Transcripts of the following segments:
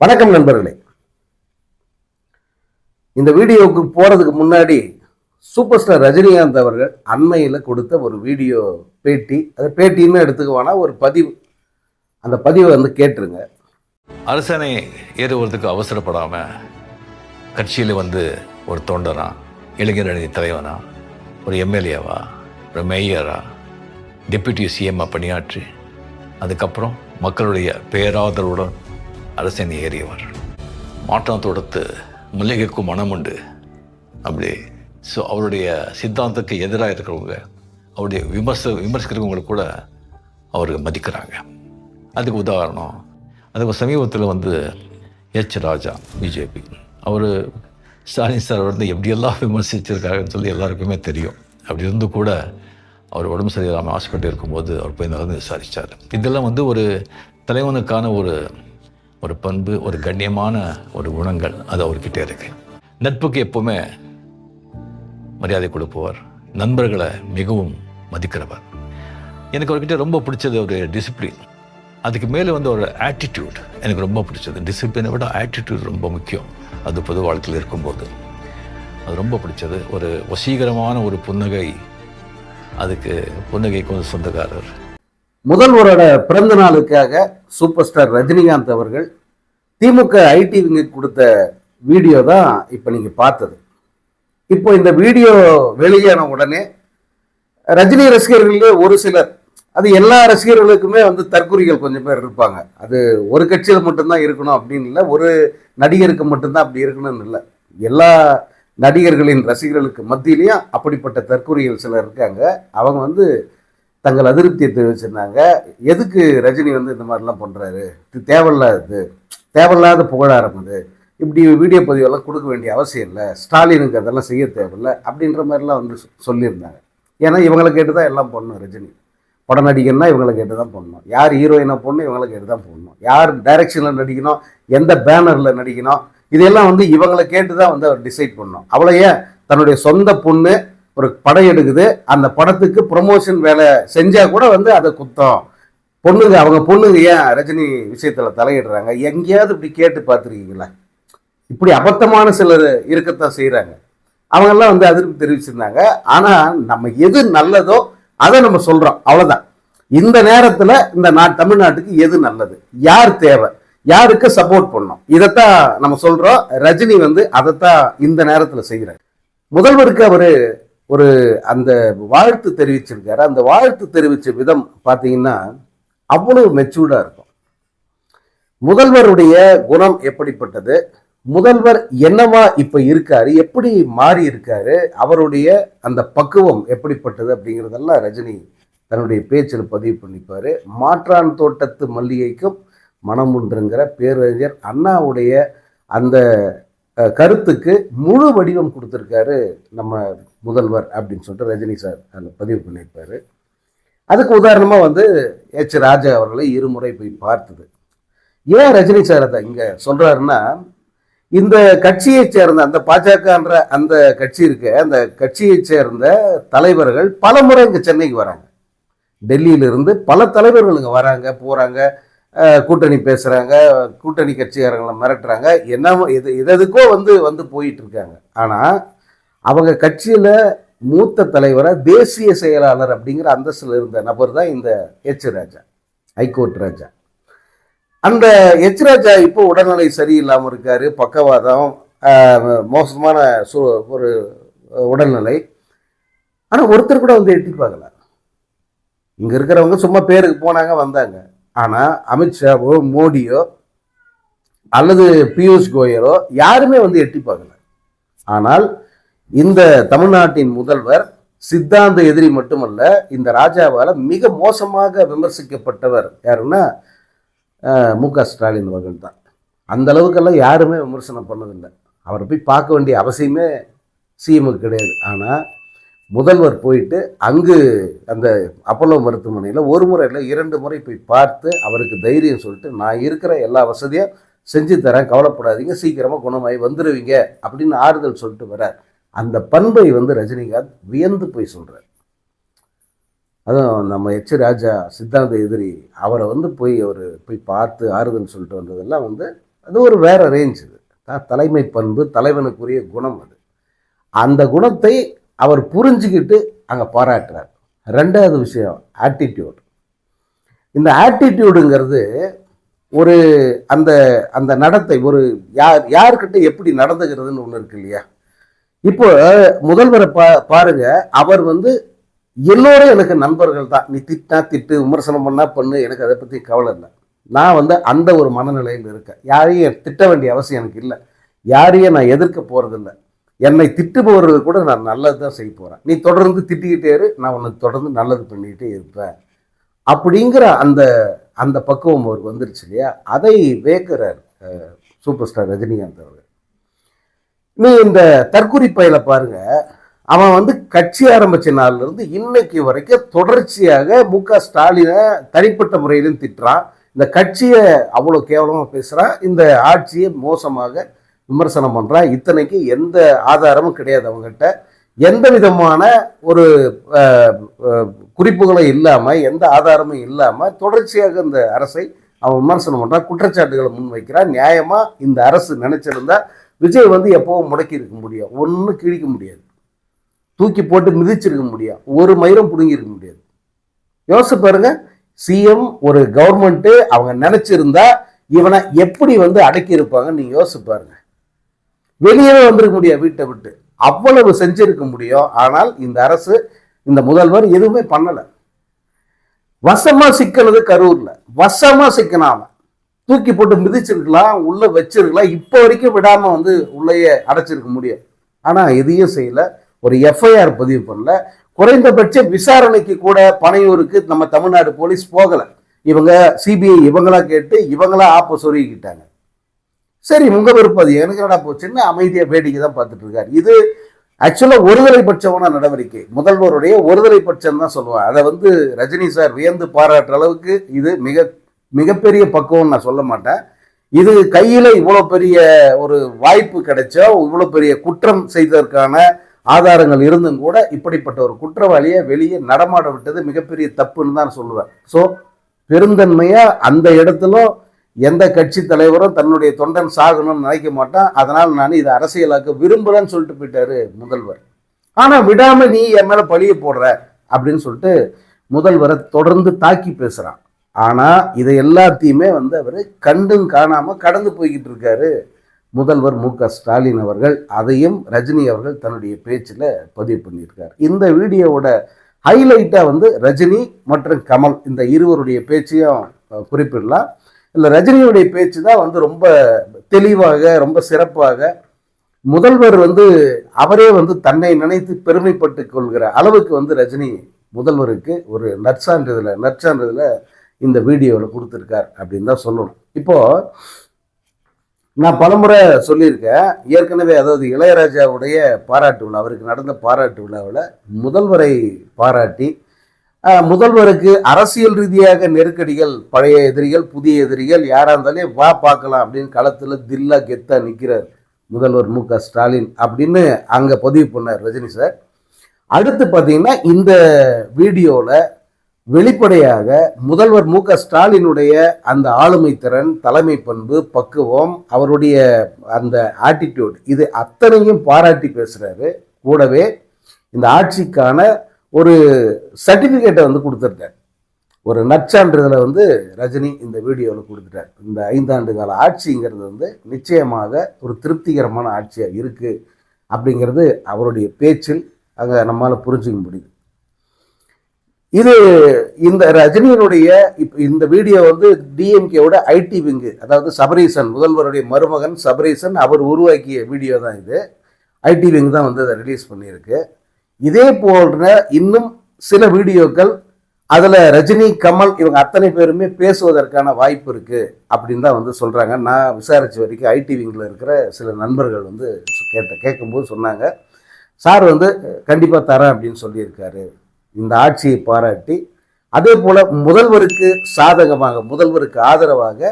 வணக்கம் நண்பர்களே. இந்த வீடியோவுக்கு போறதுக்கு முன்னாடி சூப்பர் ஸ்டார் ரஜினிகாந்த் அவர்கள் அண்மையில் கொடுத்த ஒரு வீடியோ பேட்டி, அது பேட்டின்னு எடுத்துக்குவானா ஒரு பதிவு, அந்த பதிவை வந்து கேட்டுருங்க. அரசனை ஏறுவதற்கு அவசரப்படாம கட்சியில் வந்து ஒரு தொண்டனா, இளைஞர் அணி தலைவனா, ஒரு எம்எல்ஏவா, ஒரு மேயரா, டெப்யூட்டி சிஎம்மா பணியாற்றி அதுக்கப்புறம் மக்களுடைய பேராதரவுடன் அரசனை ஏறியவர். மாற்றம் தொடுத்து மல்லிகைக்கும் மனம் உண்டு அப்படி. ஸோ அவருடைய சித்தாந்தத்துக்கு எதிராக இருக்கிறவங்க, அவருடைய விமர்சிக்கிறவங்களை கூட அவர் மதிக்கிறாங்க. அதுக்கு உதாரணம், அதுக்கு சமீபத்தில் வந்து ராஜா பிஜேபி, அவர் ஸ்டாலின் சார் வந்து எப்படியெல்லாம் விமர்சிச்சிருக்காருன்னு சொல்லி எல்லாருக்குமே தெரியும். அப்படி இருந்து கூட அவர் உடம்பு சரியில்லாமல் ஹாஸ்பிட்டல் இருக்கும்போது அவர் போய் நடந்து விசாரித்தார். இதெல்லாம் வந்து ஒரு தலைவனுக்கான ஒரு பண்பு, ஒரு கண்ணியமான ஒரு குணங்கள் அது அவர்கிட்ட இருக்கு. நட்புக்கு எப்பவுமே மரியாதை கொடுப்பவர், நண்பர்களை மிகவும் மதிக்கிறவர். எனக்கு அவர்கிட்ட ரொம்ப பிடிச்சது ஒரு டிசிப்ளின், அதுக்கு மேலே வந்து ஒரு ஆட்டிடியூட் எனக்கு ரொம்ப பிடிச்சது. டிசிப்ளினை விட ஆட்டிடியூட் ரொம்ப முக்கியம். அது பொது வாழ்க்கையில் இருக்கும்போது அது ரொம்ப பிடிச்சது. ஒரு வசீகரமான ஒரு புன்னகை, அதுக்கு புன்னகைக்கு ஒரு சொந்தக்காரர். முதல்வரோட பிறந்த நாளுக்காக சூப்பர் ஸ்டார் ரஜினிகாந்த் அவர்கள் திமுக ஐடி விங்குக்கு கொடுத்த வீடியோ தான் இப்போ நீங்கள் பார்த்தது. இப்போ இந்த வீடியோ வெளியான உடனே ரஜினி ரசிகர்களே ஒரு சிலர், அது எல்லா ரசிகர்களுக்குமே வந்து தற்குறிகள் கொஞ்சம் பேர் இருப்பாங்க. அது ஒரு கட்சியில் மட்டும்தான் இருக்கணும் அப்படின்னு இல்லை, ஒரு நடிகருக்கு மட்டும்தான் அப்படி இருக்கணும்னு இல்லை. எல்லா நடிகர்களின் ரசிகர்களுக்கு மத்தியிலையும் அப்படிப்பட்ட தற்குறிகள் சிலர் இருக்காங்க. அவங்க வந்து தங்கள் அதிருப்தியை தெரிவிச்சிருந்தாங்க. எதுக்கு ரஜினி வந்து இந்த மாதிரிலாம் பண்ணுறாரு, இது தேவையில்லாத புகழாரம், அது இப்படி வீடியோ பதிவெல்லாம் கொடுக்க வேண்டிய அவசியம் இல்லை, ஸ்டாலினுக்கு அதெல்லாம் செய்ய தேவையில்லை அப்படின்ற மாதிரிலாம் வந்து சொல்லியிருந்தாங்க. ஏன்னா இவங்களை கேட்டு தான் எல்லாம் பண்ணணும். ரஜினி படம் நடிகன்னா இவங்களை கேட்டு தான் பண்ணணும், யார் ஹீரோயினை போடணும் இவங்களை கேட்டு தான் போடணும், யார் டைரக்ஷனில் நடிக்கணும், எந்த பேனரில் நடிக்கணும், இதெல்லாம் வந்து இவங்களை கேட்டு தான் வந்து அவர் டிசைட் பண்ணணும். அவ்வளோ ஏன் தன்னுடைய சொந்த பொண்ணு ஒரு படம் எடுக்குது, அந்த படத்துக்கு ப்ரொமோஷன் வேலை செஞ்சா கூட வந்து அதை குத்தம், பொண்ணுங்க அவங்க பொண்ணுங்க ஏன் ரஜினி விஷயத்தில் தலையிடுறாங்க, எங்கேயாவது இப்படி கேட்டு பார்த்துருக்கீங்களா? இப்படி அபத்தமான சிலர் இருக்கத்தான் செய்கிறாங்க. அவங்கெல்லாம் வந்து அதிருப்தி தெரிவிச்சிருந்தாங்க. ஆனால் நம்ம எது நல்லதோ அதை நம்ம சொல்கிறோம், அவ்வளோதான். இந்த நேரத்தில் இந்த தமிழ்நாட்டுக்கு எது நல்லது, யார் தேவை, யாருக்கு சப்போர்ட் பண்ணணும், இதைத்தான் நம்ம சொல்கிறோம். ரஜினி வந்து அதைத்தான் இந்த நேரத்தில் செய்கிறார். முதல்வருக்கு அவர் ஒரு அந்த வாழ்த்து தெரிவிச்சிருக்காரு. அந்த வாழ்த்து தெரிவித்த விதம் பார்த்தீங்கன்னா அவ்வளவு மெச்சூர்டாக இருக்கும். முதல்வருடைய குணம் எப்படிப்பட்டது, முதல்வர் என்னவா இப்போ இருக்காரு, எப்படி மாறி இருக்காரு, அவருடைய அந்த பக்குவம் எப்படிப்பட்டது அப்படிங்கிறதெல்லாம் ரஜினி தன்னுடைய பேச்சில் பதிவு பண்ணிப்பார். மாற்றான் தோட்டத்து மல்லிகைக்கும் மனம் உண்டுங்கிற பேரறிஞர் அண்ணாவுடைய அந்த கருத்துக்கு முழு வடிவம் கொடுத்துருக்காரு நம்ம முதல்வர் அப்படின்னு சொல்லிட்டு ரஜினி சார் அதில் பதிவு பண்ணியிருப்பார். அதுக்கு உதாரணமாக வந்து ராஜா அவர்களை இருமுறை போய் பார்த்தது. ஏன் ரஜினி சார் அதை இங்கே சொல்கிறாருன்னா, இந்த கட்சியை சேர்ந்த அந்த பாஜகன்ற அந்த கட்சி இருக்க, அந்த கட்சியை சேர்ந்த தலைவர்கள் பல முறை இங்கே சென்னைக்கு வராங்க. டெல்லியிலிருந்து பல தலைவர்கள் இங்கே வராங்க போகிறாங்க, கூட்டணி பேசுகிறாங்க, கூட்டணி கட்சிக்காரங்களை மிரட்டுறாங்க, என்ன எதுக்கோ வந்து போயிட்டு இருக்காங்க. ஆனால் அவங்க கட்சியில் மூத்த தலைவராக தேசிய செயலாளர் அப்படிங்கிற அந்தஸ்தில் இருந்த நபர் தான் இந்த ராஜா, ஹைகோர்ட் ராஜா. அந்த ராஜா இப்போ உடல்நிலை சரியில்லாமல் இருக்காரு, பக்கவாதம், மோசமான ஒரு உடல்நிலை. ஆனால் ஒருத்தர் கூட வந்து எட்டி பார்க்கல. இங்கே இருக்கிறவங்க சும்மா பேருக்கு போனாங்க வந்தாங்க. ஆனால் அமித்ஷாவோ மோடியோ அல்லது பியூஷ் கோயலோ யாருமே வந்து எட்டி பார்க்கல. ஆனால் இந்த தமிழ்நாட்டின் முதல்வர் சித்தாந்த எதிரி மட்டுமல்ல, இந்த ராஜாவால் மிக மோசமாக விமர்சிக்கப்பட்டவர் யாருன்னா மு.க. ஸ்டாலின் அவர்கள் தான். அந்த அளவுக்கெல்லாம் யாருமே விமர்சனம் பண்ணதில்லை. அவரை போய் பார்க்க வேண்டிய அவசியமே சிஎம்முக்கு கிடையாது. ஆனால் முதல்வர் போயிட்டு அங்கு அந்த அப்போலோ மருத்துவமனையில் ஒரு முறை இல்லை 2 முறை போய் பார்த்து அவருக்கு தைரியம் சொல்லிட்டு, நான் இருக்கிற எல்லா வசதியும் செஞ்சு தரேன், கவலைப்படாதீங்க, சீக்கிரமாக குணமாகி வந்துடுவீங்க அப்படின்னு ஆறுதல் சொல்லிட்டு வரார். அந்த பண்பை வந்து ரஜினிகாந்த் வியந்து போய் சொல்கிறார். அதுவும் நம்ம ராஜா சித்தாந்த எதிரி அவரை வந்து போய் பார்த்து ஆறுதல் சொல்லிட்டு வந்ததெல்லாம் வந்து அது ஒரு வேற ரேஞ்ச். இது தலைமை பண்பு, தலைவனுக்குரிய குணம் அது. அந்த குணத்தை அவர் புரிஞ்சுக்கிட்டு அங்கே பாராட்டுறார். ரெண்டாவது விஷயம் ஆட்டிடியூட். இந்த ஆட்டிடியூடுங்கிறது ஒரு அந்த அந்த நடத்தை, ஒரு யார்கிட்ட எப்படி நடந்துக்கிறதுன்னு ஒன்று இருக்கு இல்லையா. இப்போ முதல்வரை பாருங்க, அவர் வந்து எல்லோரும் எனக்கு நண்பர்கள் தான். நீ திட்டா திட்டு, விமர்சனம் பண்ணா பண்ணு, எனக்கு அதை பற்றி கவலை இல்லை. நான் வந்து அந்த ஒரு மனநிலையில் இருக்கேன். யாரையும் திட்ட வேண்டிய அவசியம் எனக்கு இல்லை. யாரையும் நான் எதிர்க்க போகிறதில்லை. என்னை திட்டுபவர்கள் கூட நான் நல்லது தான் செய்ய போகிறேன். நீ தொடர்ந்து திட்டிக்கிட்டே இரு, நான் உனக்கு தொடர்ந்து நல்லது பண்ணிக்கிட்டே இருப்பேன் அப்படிங்கிற அந்த அந்த பக்குவம் அவருக்கு வந்துருச்சு இல்லையா. அதை வேக்கிறார் சூப்பர் ஸ்டார் ரஜினிகாந்த் அவர்கள். நீ இந்த தற்குறி பயில பாருங்க, அவன் வந்து கட்சி ஆரம்பிச்ச நாள்ல இருந்து இன்னைக்கு வரைக்கும் தொடர்ச்சியாக மு.க. ஸ்டாலினை தனிப்பட்ட முறையிலும் திட்டுறான். இந்த கட்சியை அவ்வளோ கேவலமாக பேசுகிறான். இந்த ஆட்சியை மோசமாக விமர்சனம் பண்ணுறான். இத்தனைக்கு எந்த ஆதாரமும் கிடையாது அவங்ககிட்ட. எந்த விதமான ஒரு குறிப்புகளும் இல்லாமல், எந்த ஆதாரமும் இல்லாமல் தொடர்ச்சியாக இந்த அரசை அவன் விமர்சனம் பண்ணுறான், குற்றச்சாட்டுகளை முன்வைக்கிறான். நியாயமாக இந்த அரசு நினைச்சிருந்தா விஜய் வந்து எப்போவும் முடக்கி இருக்க முடியும், ஒன்றும் கிழிக்க முடியாது, தூக்கி போட்டு மிதிச்சிருக்க முடியும், ஒரு மயிரும் பிடுங்கிருக்க முடியாது. யோசிச்சு பாருங்க, சிஎம் ஒரு கவர்மெண்ட்டு அவங்க நினைச்சிருந்தா இவனை எப்படி வந்து அடக்கி இருப்பாங்க நீங்க யோசிச்சு பாருங்க. வெளியவே வந்திருக்க முடியாது, வீட்டை விட்டு அவ்வளவு செஞ்சிருக்க முடியும். ஆனால் இந்த அரசு, இந்த முதல்வர் எதுவுமே பண்ணல. வசமா சிக்கனது கரூர்ல, வசமா சிக்கனாம தூக்கி போட்டு மிதிச்சிருக்கலாம், உள்ள வச்சிருக்கலாம், இப்போ வரைக்கும் விடாம வந்து உள்ளேயே அடைச்சிருக்க முடியும். ஆனா எதையும் செய்யல, ஒரு எஃப்ஐஆர் பதிவு பண்ணல, குறைந்தபட்ச விசாரணைக்கு கூட பனையூருக்கு நம்ம தமிழ்நாடு போலீஸ் போகல. இவங்க சிபிஐ இவங்களா கேட்டு இவங்களா ஆப்ப சொருகிக்கிட்டாங்க. சரி, உங்க விருப்பம், அது எனக்கு என்னடா போச்சுன்னு அமைதியா வேடிக்கை தான் பார்த்துட்டு இருக்காரு. இது ஆக்சுவலா ஒருதலை பட்சமான நடவடிக்கை, முதல்வருடைய ஒருதலை பட்சம் தான் சொல்லுவாங்க. அதை வந்து ரஜினி சார் வியந்து பாராட்டுற அளவுக்கு இது மிகப்பெரிய பக்குவம் நான் சொல்ல மாட்டேன். இது கையில இவ்வளவு பெரிய ஒரு வாய்ப்பு கிடைச்சா, இவ்வளவு பெரிய குற்றம் செய்ததற்கான ஆதாரங்கள் இருந்தும் கூட இப்படிப்பட்ட ஒரு குற்றவாளியை வெளியே நடமாட விட்டது மிகப்பெரிய தப்புன்னு தான் சொல்லுவேன். ஸோ பெருந்தன்மையா அந்த இடத்துல எந்த கட்சி தலைவரும் தன்னுடைய தொண்டன் சாகணும்னு நினைக்க மாட்டான். அதனால் நான் இதை அரசியலாக்க விரும்புகிறேன்னு சொல்லிட்டு போயிட்டாரு முதல்வர். ஆனால் விடாம நீ என் மேலே பழிய போடுற அப்படின்னு சொல்லிட்டு முதல்வரை தொடர்ந்து தாக்கி பேசுகிறான். ஆனால் இதை எல்லாத்தையுமே வந்து அவர் கண்டும் காணாம கடந்து போய்கிட்டு இருக்காரு முதல்வர் மு.க. ஸ்டாலின் அவர்கள். அதையும் ரஜினி அவர்கள் தன்னுடைய பேச்சில் பதிவு பண்ணியிருக்கார். இந்த வீடியோவோட ஹைலைட்டாக வந்து ரஜினி மற்றும் கமல் இந்த இருவருடைய பேச்சையும் குறிப்பிடலாம். இல்லை, ரஜினியுடைய பேச்சு தான் வந்து ரொம்ப தெளிவாக, ரொம்ப சிறப்பாக, முதல்வர் வந்து அவரே வந்து தன்னை நினைத்து பெருமைப்பட்டு கொள்கிற அளவுக்கு வந்து ரஜினி முதல்வருக்கு ஒரு நற்சான்றிதழை இந்த வீடியோவில் கொடுத்துருக்கார் அப்படின்னு தான் சொல்லணும். இப்போது நான் பலமுறை சொல்லியிருக்கேன் ஏற்கனவே, அதாவது இளையராஜாவுடைய பாராட்டு விழா, அவருக்கு நடந்த பாராட்டு விழாவில் முதல்வரை பாராட்டி, முதல்வருக்கு அரசியல் ரீதியாக நெருக்கடிகள், பழைய எதிரிகள், புதிய எதிரிகள் யாராக இருந்தாலும் வா பார்க்கலாம் அப்படின்னு களத்தில் தில்லா கெத்தா நிற்கிறார் முதல்வர் மு.க. ஸ்டாலின் அப்படின்னு அங்கே பதிவு பண்ணார் ரஜினி சார். அடுத்து பார்த்தீங்கன்னா இந்த வீடியோவில் வெளிப்படையாக முதல்வர் மு.க. ஸ்டாலினுடைய அந்த ஆளுமை திறன், தலைமை பண்பு, பக்குவம், அவருடைய அந்த ஆட்டிடியூட், இது அத்தனையும் பாராட்டி பேசுகிறாரு. கூடவே இந்த ஆட்சிக்கான ஒரு சர்டிஃபிகேட்டை வந்து கொடுத்துருக்கார், ஒரு நற்சான்றிதழை வந்து ரஜினி இந்த வீடியோவில் கொடுத்துட்டார். இந்த 5 ஆண்டு கால ஆட்சிங்கிறது வந்து நிச்சயமாக ஒரு திருப்திகரமான ஆட்சியாக இருக்குது அப்படிங்கிறது அவருடைய பேச்சில் அங்கே நம்மளால் புரிஞ்சுக்க முடியுது. இது இந்த ரஜினியினுடைய இந்த வீடியோ வந்து டிஎம்கேவோட ஐடி விங்கு, அதாவது சபரீசன், முதல்வருடைய மருமகன் சபரீசன், அவர் உருவாக்கிய வீடியோ தான் இது. ஐடி விங் தான் வந்து அதை ரிலீஸ் பண்ணியிருக்கு. இதே போன்ற இன்னும் சில வீடியோக்கள் அதில் ரஜினி, கமல் இவங்க அத்தனை பேருமே பேசுவதற்கான வாய்ப்பு இருக்குது அப்படின்னு தான் வந்து சொல்கிறாங்க. நான் விசாரித்த வரைக்கும் ஐடி விங்கில் இருக்கிற சில நண்பர்கள் வந்து கேட்கும்போது சொன்னாங்க, சார் வந்து கண்டிப்பாக தரேன் அப்படின்னு சொல்லியிருக்காரு இந்த ஆட்சியை பாராட்டி. அதே போல் முதல்வருக்கு சாதகமாக, முதல்வருக்கு ஆதரவாக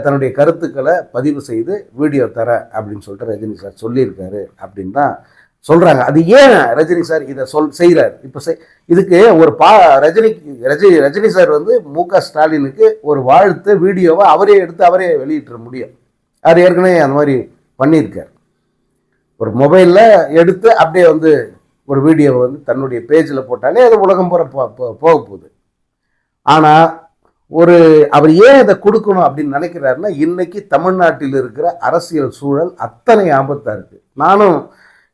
தன்னுடைய கருத்துக்களை பதிவு செய்து வீடியோ தரேன் அப்படின்னு சொல்லிட்டு ரஜினி சார் சொல்லியிருக்காரு அப்படின்னு தான் சொல்கிறாங்க. அது ஏன் ரஜினி சார் இதை செய்கிறார்? இப்போ இதுக்கு ஒரு ரஜினி சார் வந்து மு.க. ஸ்டாலினுக்கு ஒரு வாழ்த்து வீடியோவை அவரே எடுத்து அவரே வெளியிட்ட முடியும். அவர் ஏற்கனவே அந்த மாதிரி பண்ணியிருக்கார். ஒரு மொபைலில் எடுத்து அப்படியே வந்து ஒரு வீடியோவை வந்து தன்னுடைய பேஜில் போட்டாலே அது உலகம் பூரா போக போகுது. ஆனால் அவர் ஏன் அதை கொடுக்கணும் அப்படின்னு நினைக்கிறாருன்னா, இன்னைக்கு தமிழ்நாட்டில் இருக்கிற அரசியல் சூழல் அத்தனை ஆபத்தாக இருக்குது. நானும்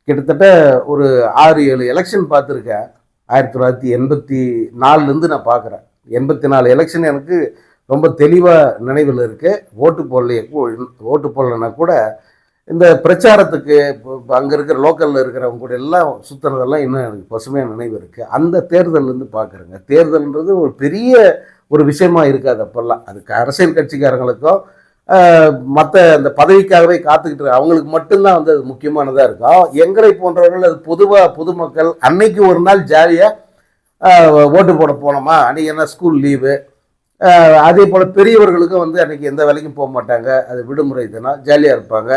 கிட்டத்தட்ட ஒரு 6-7 எலெக்ஷன் பார்த்துருக்கேன். 1984 நான் பார்க்குறேன். 84 எலெக்ஷன் எனக்கு ரொம்ப தெளிவாக நினைவில் இருக்குது. ஓட்டு போடலைன்னா கூட இந்த பிரச்சாரத்துக்கு அங்கே இருக்கிற லோக்கலில் இருக்கிறவங்க கூட எல்லாம் சுற்றுறதெல்லாம் இன்னும் எனக்கு பசுமையாக நினைவு இருக்குது. அந்த தேர்தல்லேருந்து பார்க்குறேங்க. தேர்தல்ன்றது ஒரு பெரிய ஒரு விஷயமா இருக்காது அப்போல்லாம். அதுக்கு அரசியல் கட்சிக்காரங்களுக்கும் மற்ற அந்த பதவிக்காகவே காத்துக்கிட்டு அவங்களுக்கு மட்டும்தான் வந்து அது முக்கியமானதாக இருக்கும். எங்களை போன்றவர்கள் அது பொதுவாக பொதுமக்கள் அன்னைக்கு ஒரு நாள் ஜாலியாக ஓட்டு போட போனோமா, அன்றைக்கி என்ன ஸ்கூல் லீவு, அதே போல் பெரியவர்களுக்கும் வந்து அன்றைக்கி எந்த வேலைக்கும் போக மாட்டாங்க, அது விடுமுறை தினம் ஜாலியாக இருப்பாங்க.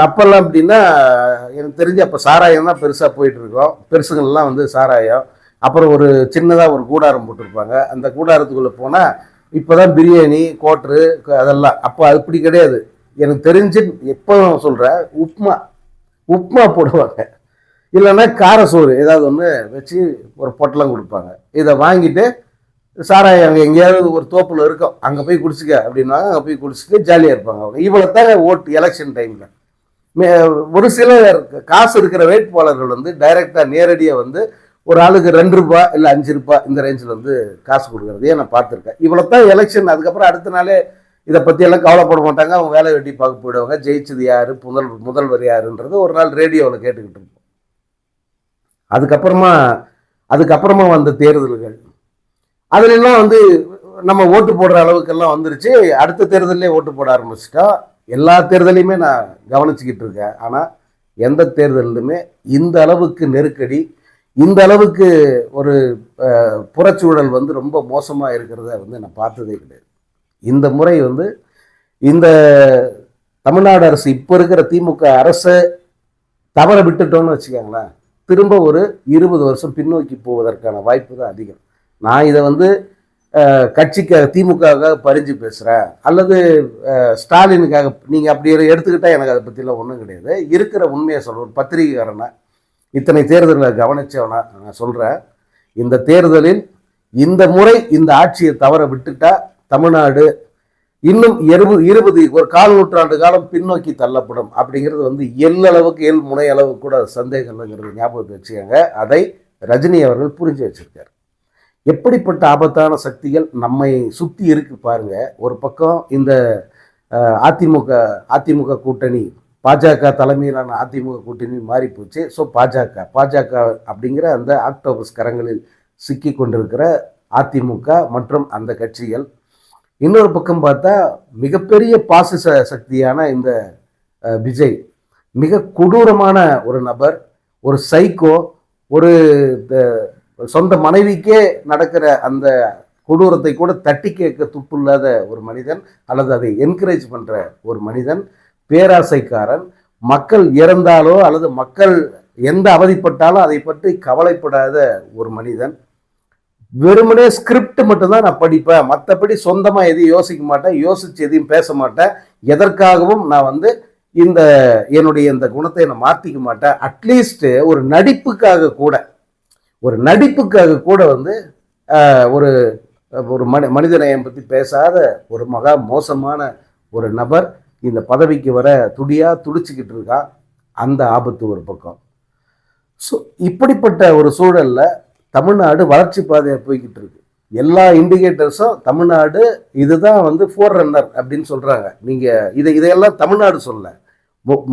அப்போல்லாம் அப்படின்னா எனக்கு தெரிஞ்சு அப்போ சாராயம் தான் பெருசாக போயிட்டுருக்கோம். பெருசுங்கள்லாம் வந்து சாராயம், அப்புறம் ஒரு சின்னதாக ஒரு கூடாரம் போட்டிருப்பாங்க. அந்த கூடாரத்துக்குள்ளே போனால் இப்போ தான் பிரியாணி கோட்ரு அதெல்லாம். அப்போ அது இப்படி கிடையாது. எனக்கு தெரிஞ்சு எப்போ சொல்கிறேன், உப்மா போடுவாங்க, இல்லைன்னா காரசோறு ஏதாவது ஒன்று வச்சு ஒரு பொட்டலம் கொடுப்பாங்க. இதை வாங்கிட்டு சாராயம் அங்கே எங்கேயாவது ஒரு தோப்பில் இருக்கும், அங்கே போய் குடிச்சிக்க அப்படின்னாங்க. அங்கே போய் குடிச்சிட்டு ஜாலியாக இருப்பாங்க அவங்க. இவ்வளோ தாங்க ஓட்டு எலெக்ஷன் டைமில். ஒரு சில காசு இருக்கிற வேட்பாளர்கள் வந்து டைரெக்டாக நேரடியாக வந்து ஒரு ஆளுக்கு 2 ரூபா இல்லை 5 ரூபா இந்த ரேஞ்சில் வந்து காசு கொடுக்குறதையே நான் பார்த்துருக்கேன். இவ்வளோ தான் எலெக்ஷன். அதுக்கப்புறம் அடுத்த நாளே இதை பற்றியெல்லாம் கவலைப்பட மாட்டாங்க. அவங்க வேலை வெட்டி பார்க்க போயிடுவாங்க. ஜெயிச்சது யார், முதல்வர் யாருன்றது ஒரு நாள் ரேடியோவில் கேட்டுக்கிட்டு இருப்போம். அதுக்கப்புறமா வந்த தேர்தல்கள் அதுலெல்லாம் வந்து நம்ம ஓட்டு போடுற அளவுக்கெல்லாம் வந்துருச்சு. அடுத்த தேர்தலே ஓட்டு போட ஆரம்பிச்சிட்டோம். எல்லா தேர்தலையுமே நான் கவனிச்சுக்கிட்டு இருக்கேன். ஆனால் எந்த தேர்தலுமே இந்த அளவுக்கு நெருக்கடி, இந்த அளவுக்கு ஒரு புறச்சூழல் வந்து ரொம்ப மோசமாக இருக்கிறத வந்து நான் பார்த்ததே கிடையாது. இந்த முறை வந்து இந்த தமிழ்நாடு அரசு, இப்போ இருக்கிற திமுக அரசை தவற விட்டுட்டோன்னு வச்சுக்கோங்களேன், திரும்ப ஒரு 20 வருஷம் பின்னோக்கி போவதற்கான வாய்ப்பு தான் அதிகம். நான் இதை வந்து கட்சிக்காக திமுகவுக்காக பறிஞ்சு பேசுகிறேன் அல்லது ஸ்டாலினுக்காக நீங்கள் அப்படி எடுத்துக்கிட்டால் எனக்கு அதை பற்றிலாம் ஒன்றும் கிடையாது. இருக்கிற உண்மையை சொல்கிறேன். ஒரு பத்திரிகைக்காரனை இத்தனை தேர்தலை கவனித்தவனா நான் சொல்கிறேன், இந்த தேர்தலில் இந்த முறை இந்த ஆட்சியை தவற விட்டுட்டா தமிழ்நாடு இன்னும் 20 ஒரு 1/4 நூற்றாண்டு காலம் பின்னோக்கி தள்ளப்படும் அப்படிங்கிறது வந்து எல் முனை அளவுக்கு கூட சந்தேகம் இல்லைங்கிறது ஞாபகத்தை வச்சுக்கோங்க. அதை ரஜினி அவர்கள் புரிஞ்சு வச்சிருக்காரு. எப்படிப்பட்ட ஆபத்தான சக்திகள் நம்மை சுற்றி இருக்கு பாருங்க. ஒரு பக்கம் இந்த அதிமுக கூட்டணி, பாஜக தலைமையிலான அதிமுக கூட்டணி மாறி போச்சு. ஸோ பாஜக அப்படிங்கிற அந்த ஆக்டோபஸ் கரங்களில் சிக்கி கொண்டிருக்கிற அதிமுக மற்றும் அந்த கட்சிகள். இன்னொரு பக்கம் பார்த்தா மிகப்பெரிய பாசிச சக்தியான இந்த விஜய், மிக கொடூரமான ஒரு நபர், ஒரு சைக்கோ, ஒரு சொந்த மனைவிக்கே நடக்கிற அந்த கொடூரத்தை கூட தட்டி கேட்க துப்புள்ளாத ஒரு மனிதன், அல்லது அதை என்கரேஜ் பண்ணுற ஒரு மனிதன், பேராசைக்காரன். மக்கள் இறந்தாலோ அல்லது மக்கள் எந்த அவதிப்பட்டாலும் அதை பற்றி கவலைப்படாத ஒரு மனிதன். வெறுமனே ஸ்கிரிப்ட் மட்டும்தான் நான் படிப்பேன், மற்றபடி சொந்தமாக எதையும் யோசிக்க மாட்டேன், யோசிச்சு எதையும் பேச மாட்டேன், எதற்காகவும் நான் வந்து என்னுடைய இந்த குணத்தை நான் மாற்றிக்க மாட்டேன். அட்லீஸ்ட் ஒரு நடிப்புக்காக கூட வந்து ஒரு மனிதநேயம் பற்றி பேசாத ஒரு மகா மோசமான ஒரு நபர் இந்த பதவிக்கு வர துடிச்சுக்கிட்டு இருக்கான். அந்த ஆபத்து ஒரு பக்கம். ஸோ இப்படிப்பட்ட ஒரு சூழலில் தமிழ்நாடு வளர்ச்சி பாதையாக போய்கிட்டு இருக்கு. எல்லா இண்டிகேட்டர்ஸும் தமிழ்நாடு இதுதான் வந்து ஃபோர் ரன்னர் அப்படின்னு சொல்கிறாங்க. நீங்கள் இதையெல்லாம் தமிழ்நாடு சொல்ல,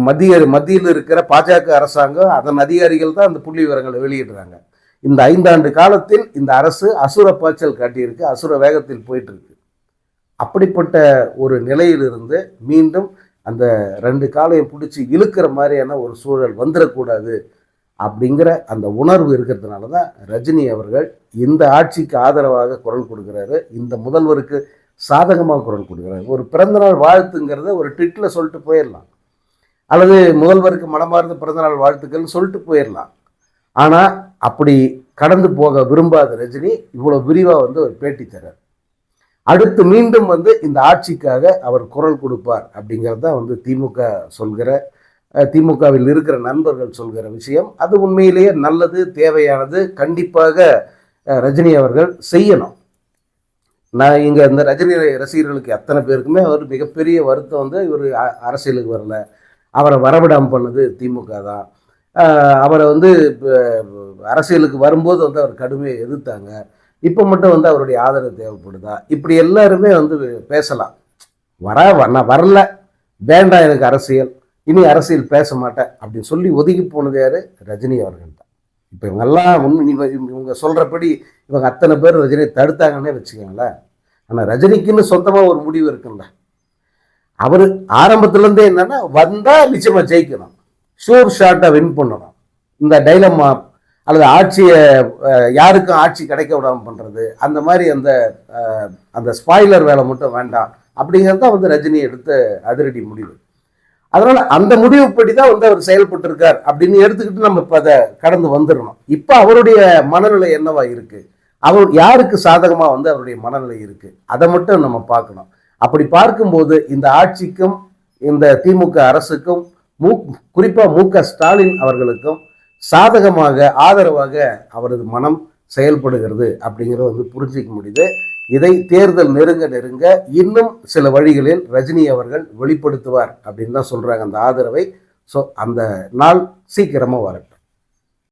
மத்தியில் இருக்கிற பாஜக அரசாங்கம், அதன் அதிகாரிகள் தான் அந்த புள்ளி விவரங்களை வெளியிடுறாங்க. இந்த 5 ஆண்டு காலத்தில் இந்த அரசு அசுர பாய்ச்சல் காட்டியிருக்கு, அசுர வேகத்தில் போயிட்டு இருக்கு. அப்படிப்பட்ட ஒரு நிலையிலிருந்து மீண்டும் அந்த 2 காலையும் பிடிச்சி இழுக்கிற மாதிரியான ஒரு சூழல் வந்துடக்கூடாது அப்படிங்கிற அந்த உணர்வு இருக்கிறதுனால தான் ரஜினி அவர்கள் இந்த ஆட்சிக்கு ஆதரவாக குரல் கொடுக்குறாரு, இந்த முதல்வருக்கு சாதகமாக குரல் கொடுக்குறாரு. ஒரு பிறந்தநாள் வாழ்த்துங்கிறத ஒரு ட்விட்டில் சொல்லிட்டு போயிடலாம், அல்லது முதல்வருக்கு மனமார்ந்த பிறந்தநாள் வாழ்த்துக்கள்னு சொல்லிட்டு போயிடலாம். ஆனால் அப்படி கடந்து போக விரும்பாத ரஜினி இவ்வளோ விரிவாக வந்து ஒரு பேட்டி தர்றார். அடுத்து மீண்டும் வந்து இந்த ஆட்சிக்காக அவர் குரல் கொடுப்பார் அப்படிங்கிறது தான் வந்து திமுக சொல்கிற, திமுகவில் இருக்கிற நண்பர்கள் சொல்கிற விஷயம். அது உண்மையிலேயே நல்லது, தேவையானது. கண்டிப்பாக ரஜினி அவர்கள் செய்யணும். நான் இங்கே இந்த ரஜினி ரசிகர்களுக்கு அத்தனை பேருக்குமே அவர் மிகப்பெரிய வருத்தம் வந்து இவர் அரசியலுக்கு வரல, அவரை வரவிடாமல் பண்ணது திமுக தான். அவரை வந்து அரசியலுக்கு வரும்போது வந்து அவர் கடுமையாக எதிர்த்தாங்க, இப்போ மட்டும் வந்து அவருடைய ஆதரவு தேவைப்படுதா, இப்படி எல்லாருமே வந்து பேசலாம். நான் வரல, வேண்டாம் எனக்கு அரசியல், இனி அரசியல் பேச மாட்டேன் அப்படின்னு சொல்லி ஒதுக்கி போனது யாரு? ரஜினி அவர்கள் தான். இப்போ இவங்கெல்லாம் இவங்க சொல்கிறபடி இவங்க அத்தனை பேர் ரஜினியை தடுத்தாங்கன்னே வச்சுக்கோங்களேன். ஆனால் ரஜினிக்குன்னு சொந்தமாக ஒரு முடிவு இருக்குல்ல. அவர் ஆரம்பத்துலேருந்தே என்னன்னா வந்தால் நிச்சயமாக ஜெயிக்கணும், ஷூர் ஷார்ட்டாக வின் பண்ணணும். இந்த டைலமா அல்லது ஆட்சியை யாருக்கும் ஆட்சி கிடைக்க விடாமல் பண்ணுறது, அந்த மாதிரி அந்த ஸ்பாய்லர் வேலை மட்டும் வேண்டாம் அப்படிங்கிறது தான் வந்து ரஜினி எடுத்த அதிரடி முடிவு. அதனால அந்த முடிவுப்படி தான் வந்து அவர் செயல்பட்டு இருக்கார் அப்படின்னு எடுத்துக்கிட்டு நம்ம இப்போ அதை கடந்து வந்துடணும். இப்போ அவருடைய மனநிலை என்னவா இருக்கு, அவர் யாருக்கு சாதகமா வந்து அவருடைய மனநிலை இருக்கு, அதை மட்டும் நம்ம பார்க்கணும். அப்படி பார்க்கும்போது இந்த ஆட்சிக்கும் இந்த திமுக அரசுக்கும் குறிப்பா மு.க. ஸ்டாலின் அவர்களுக்கும் சாதகமாக ஆதரவாக அவரது மனம் செயல்படுகிறது அப்படிங்கிறத வந்து புரிஞ்சிக்க முடியுது. இதை தேர்தல் நெருங்க நெருங்க இன்னும் சில வழிகளில் ரஜினி அவர்கள் வெளிப்படுத்துவார் அப்படின்னு தான் சொல்றாங்க அந்த ஆதரவை. ஸோ அந்த நாள் சீக்கிரமா வரும்.